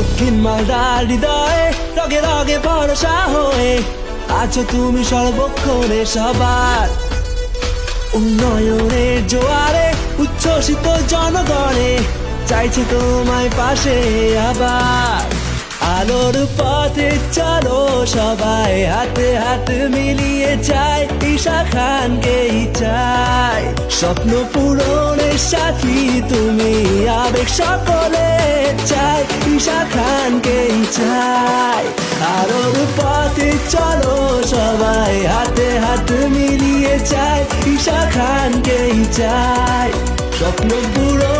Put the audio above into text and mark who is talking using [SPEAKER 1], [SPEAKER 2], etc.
[SPEAKER 1] দক্ষিণ মালদার হৃদয়ে রগে রগে ভরসা হয়ে আছো তুমি সর্বক্ষণে সবার। উন্নয়নের জোয়ারে উচ্ছ্বসিত জনগণে চাইছে তোমায় পাশে আবার। আলোর পথে চলো সবাই হাতে হাত মিলিয়ে চাই ঈশা খানকেই চাই। স্বপ্ন পূরণের সাথী তুমি আবেগ সকলে চাই ঈশা খানকেই চাই। আলোর পথে চলো সবাই হাতে হাত মিলিয়ে চাই ঈশা খানকেই চাই। স্বপ্ন পূরণ